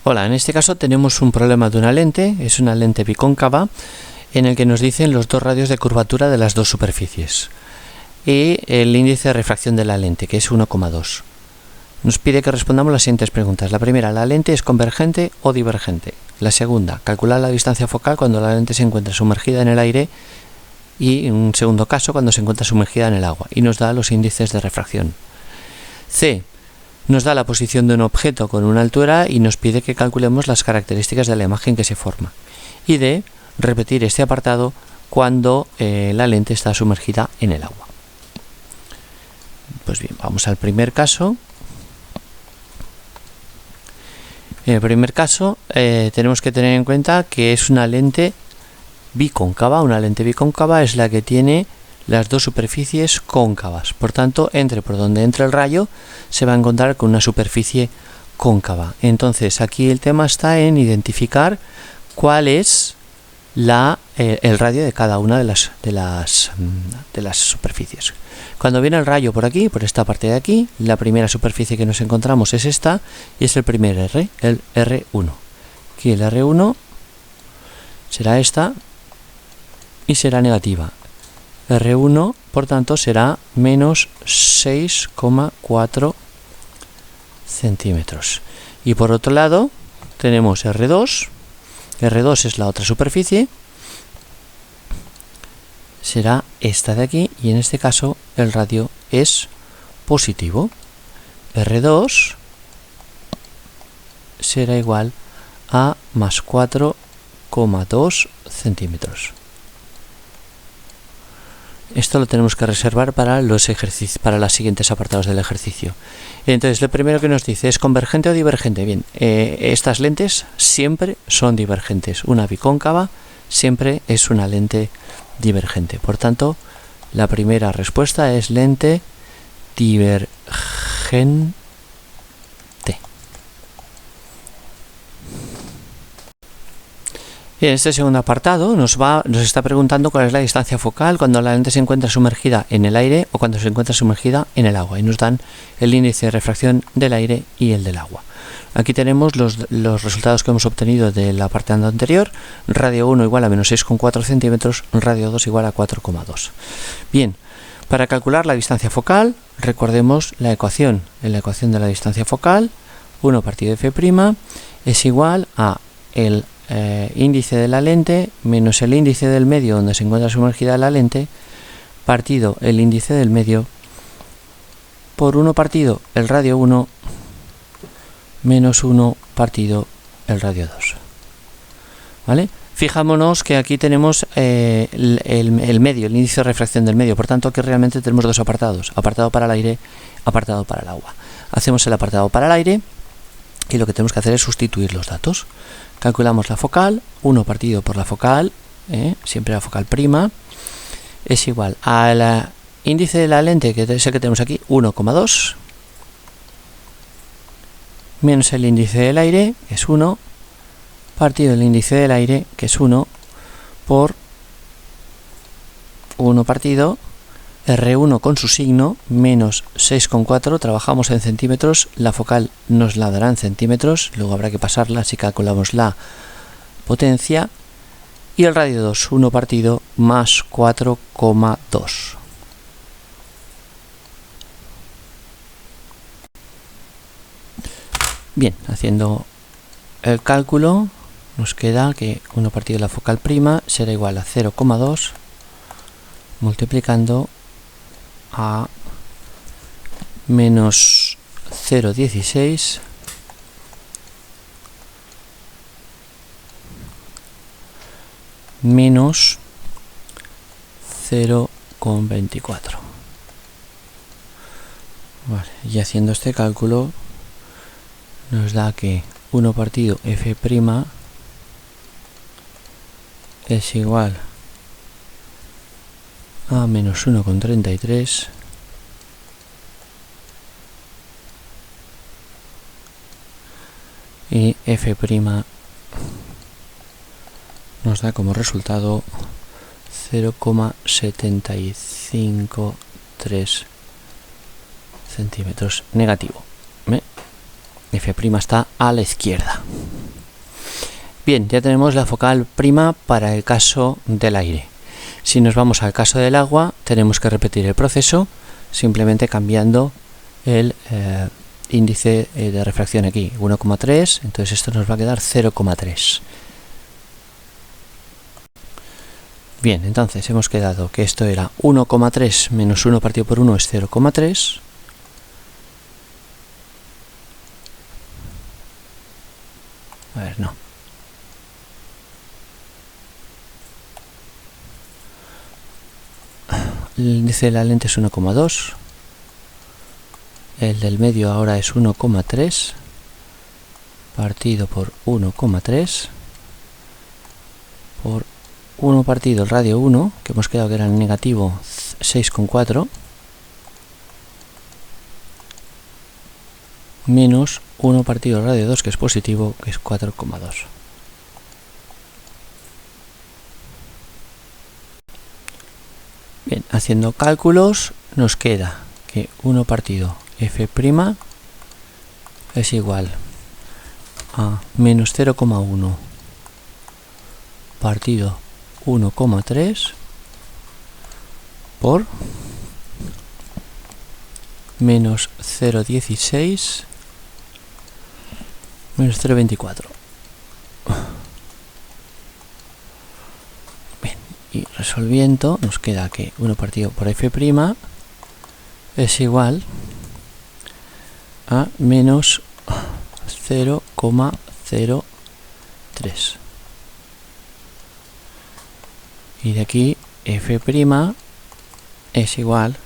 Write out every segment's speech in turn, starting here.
Hola, en este caso tenemos un problema de una lente, es una lente bicóncava, en el que nos dicen los dos radios de curvatura de las dos superficies y el índice de refracción de la lente, que es 1,2. Nos pide que respondamos las siguientes preguntas. La primera, ¿la lente es convergente o divergente? La segunda, calcular la distancia focal cuando la lente se encuentra sumergida en el aire, y en un segundo caso cuando se encuentra sumergida en el agua, y nos da los índices de refracción. C, nos da la posición de un objeto con una altura y nos pide que calculemos las características de la imagen que se forma. Y D, repetir este apartado cuando la lente está sumergida en el agua. Pues bien, vamos al primer caso. En el primer caso tenemos que tener en cuenta que es una lente bicóncava. Una lente bicóncava es la que tiene las dos superficies cóncavas. Por tanto, por donde entre el rayo se va a encontrar con una superficie cóncava. Entonces, aquí el tema está en identificar cuál es el radio de cada una de las superficies. Cuando viene el rayo por aquí, por esta parte de aquí, la primera superficie que nos encontramos es esta, y es el primer R, el R1. Aquí el R1 será esta y será negativa. R1, por tanto, será menos 6,4 centímetros. Y por otro lado, tenemos R2. R2 es la otra superficie. Será esta de aquí, y en este caso el radio es positivo. R2 será igual a más 4,2 centímetros. Esto lo tenemos que reservar para los siguientes apartados del ejercicio. Entonces, lo primero que nos dice es convergente o divergente. Bien, estas lentes siempre son divergentes. Una bicóncava siempre es una lente divergente. Por tanto, la primera respuesta es lente divergente. En este segundo apartado nos está preguntando cuál es la distancia focal cuando la lente se encuentra sumergida en el aire o cuando se encuentra sumergida en el agua, y nos dan el índice de refracción del aire y el del agua. Aquí tenemos los resultados que hemos obtenido del apartado anterior. Radio 1 igual a menos 6,4 centímetros, radio 2 igual a 4,2. Bien, para calcular la distancia focal, recordemos la ecuación. En la ecuación de la distancia focal, 1 partido f' es igual a el índice de la lente menos el índice del medio donde se encuentra sumergida la lente, partido el índice del medio por 1 partido el radio 1 menos 1 partido el radio 2. ¿Vale? Fijámonos que aquí tenemos el medio, el índice de refracción del medio. Por tanto, aquí realmente tenemos dos apartados: apartado para el aire, apartado para el agua. Hacemos el apartado para el aire y lo que tenemos que hacer es sustituir los datos. Calculamos la focal, 1 partido por la focal, siempre la focal prima, es igual al índice de la lente, que es el que tenemos aquí, 1,2, menos el índice del aire, que es 1, partido el índice del aire, que es 1, por 1 partido R1 con su signo, menos 6,4, trabajamos en centímetros, la focal nos la dará en centímetros, luego habrá que pasarla si calculamos la potencia, y el radio 2, 1 partido más 4,2. Bien, haciendo el cálculo, nos queda que 1 partido de la focal prima será igual a 0,2 multiplicando a menos 0,16 menos 0,24. Vale, y haciendo este cálculo nos da que 1 partido f' es igual a menos 1,33 y f' nos da como resultado 0,753 centímetros negativo. F' está a la izquierda. Bien, ya tenemos la focal prima para el caso del aire. Si nos vamos al caso del agua, tenemos que repetir el proceso, simplemente cambiando el índice de refracción aquí, 1,3, entonces esto nos va a quedar 0,3. Bien, entonces hemos quedado que esto era 1,3 menos 1 partido por 1 es 0,3. A ver, no. El índice de la lente es 1,2. El del medio ahora es 1,3 partido por 1,3 por 1 partido el radio 1, que hemos quedado que era el negativo 6,4, menos 1 partido el radio 2, que es positivo, que es 4,2. Bien, haciendo cálculos nos queda que 1 partido F' es igual a menos 0,1 partido 1,3 por menos 0,16 menos 0,24. Bien, y resolviendo nos queda que 1 partido por F' es igual a menos 0,03. Y de aquí F' es igual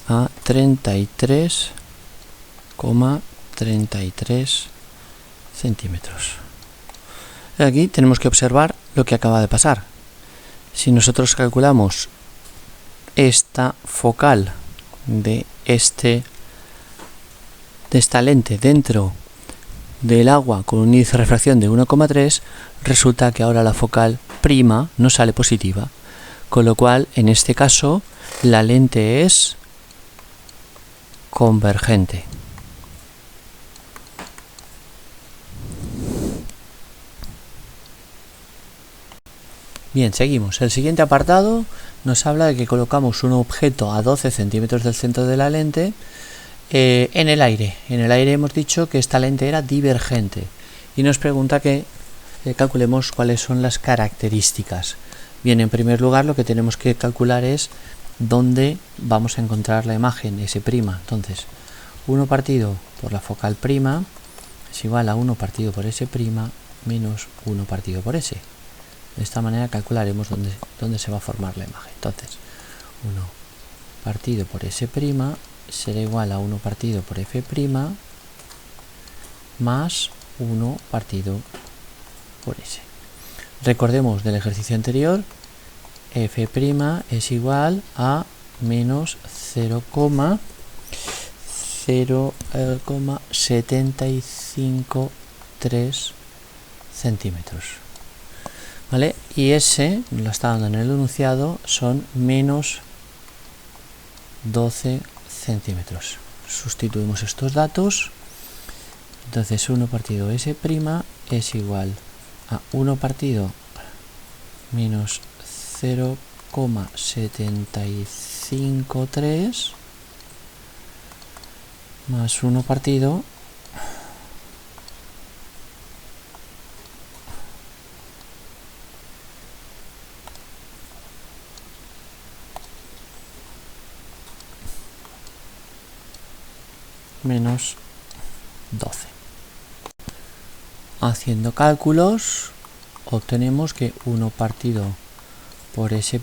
a 33,33 centímetros. Aquí tenemos que observar lo que acaba de pasar. Si nosotros calculamos esta focal de esta lente dentro del agua con un índice de refracción de 1,3, resulta que ahora la focal prima no sale positiva, con lo cual en este caso la lente es convergente. Bien, seguimos. El siguiente apartado nos habla de que colocamos un objeto a 12 centímetros del centro de la lente en el aire. En el aire hemos dicho que esta lente era divergente y nos pregunta que calculemos cuáles son las características. Bien, en primer lugar lo que tenemos que calcular es dónde vamos a encontrar la imagen S'. Entonces, 1 partido por la focal prima es igual a 1 partido por S' menos 1 partido por S. De esta manera calcularemos dónde se va a formar la imagen. Entonces, 1 partido por S' será igual a 1 partido por F' más 1 partido por S. Recordemos del ejercicio anterior, F' es igual a menos 0,753 centímetros. ¿Vale? Y S, lo está dando en el enunciado, son menos 12 centímetros. Sustituimos estos datos. Entonces 1 partido S' es igual a 1 partido menos 0,753 más 1 partido menos 12. Haciendo cálculos obtenemos que 1 partido por S'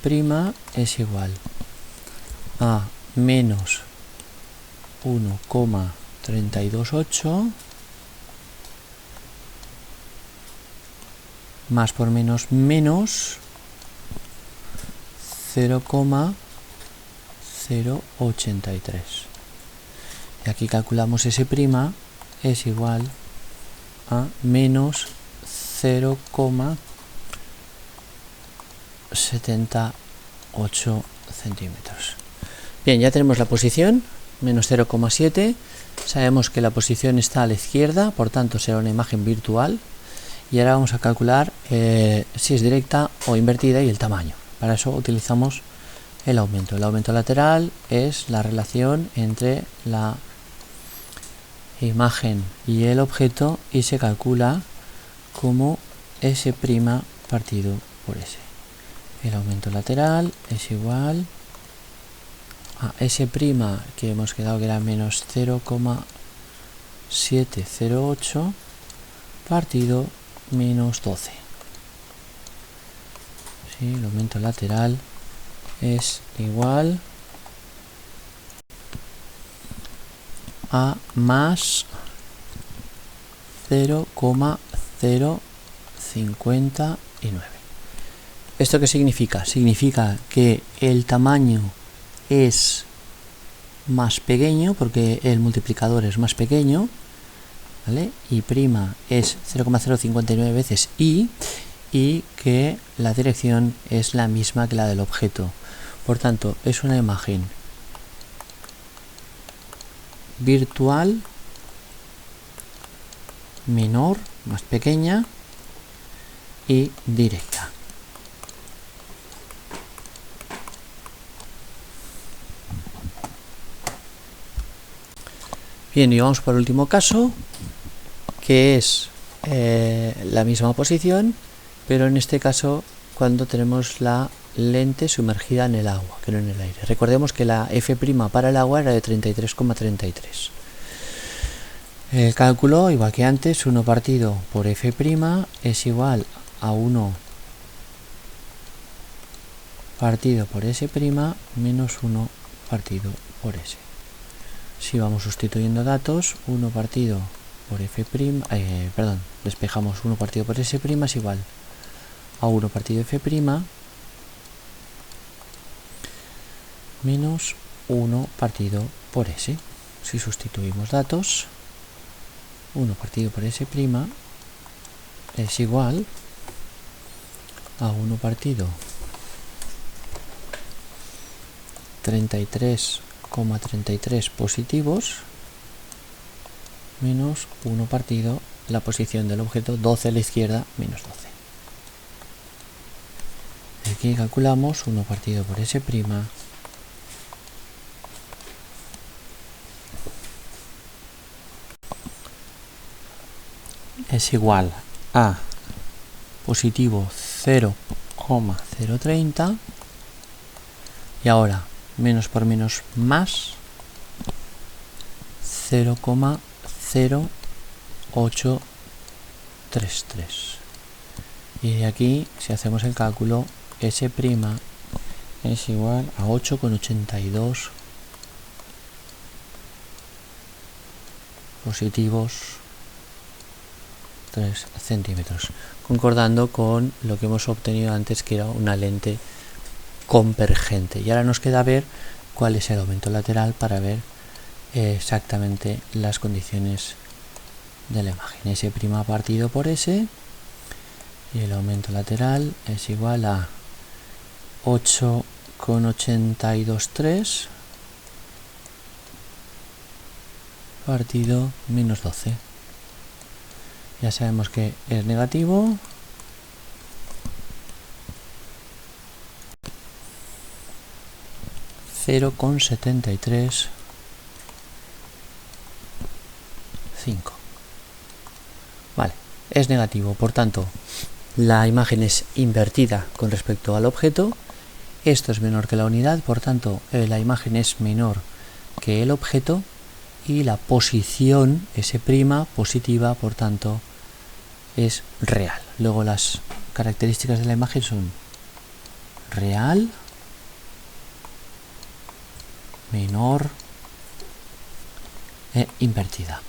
es igual a menos 1,328 más por menos 0,083. Y aquí calculamos S' es igual a menos 0,78 centímetros. Bien, ya tenemos la posición, menos 0,7. Sabemos que la posición está a la izquierda, por tanto será una imagen virtual. Y ahora vamos a calcular si es directa o invertida y el tamaño. Para eso utilizamos el aumento. El aumento lateral es la relación entre la imagen y el objeto y se calcula como S' partido por S. El aumento lateral es igual a S' que hemos quedado que era menos 0,708 partido menos 12. ¿Sí? El aumento lateral es igual a más 0,059. ¿Esto qué significa? Significa que el tamaño es más pequeño porque el multiplicador es más pequeño, ¿vale? Y prima es 0,059 veces y que la dirección es la misma que la del objeto. Por tanto, es una imagen virtual menor, más pequeña y directa. Bien, y vamos por el último caso, que es la misma posición, pero en este caso cuando tenemos la lente sumergida en el agua, que no en el aire. Recordemos que la F' para el agua era de 33,33. El cálculo, igual que antes, 1 partido por F' es igual a 1 partido por S' menos 1 partido por S. Si vamos sustituyendo datos, 1 partido por F', despejamos 1 partido por S' es igual a 1 partido F' menos 1 partido por S. Si sustituimos datos, 1 partido por S' es igual a 1 partido 33,33 positivos menos 1 partido la posición del objeto 12 a la izquierda menos 12. Aquí calculamos 1 partido por S' es igual a positivo 0,030 y ahora menos por menos más 0,0833 y de aquí si hacemos el cálculo S' es igual a 8,82 positivos 3 centímetros, concordando con lo que hemos obtenido antes, que era una lente convergente. Y ahora nos queda ver cuál es el aumento lateral para ver exactamente las condiciones de la imagen. S' partido por S y el aumento lateral es igual a 8,823 partido menos 12. Ya sabemos que es negativo. ,73,5. Vale, es negativo, por tanto la imagen es invertida con respecto al objeto. Esto es menor que la unidad, por tanto la imagen es menor que el objeto y la posición S' positiva, por tanto es real. Luego las características de la imagen son real, menor e invertida.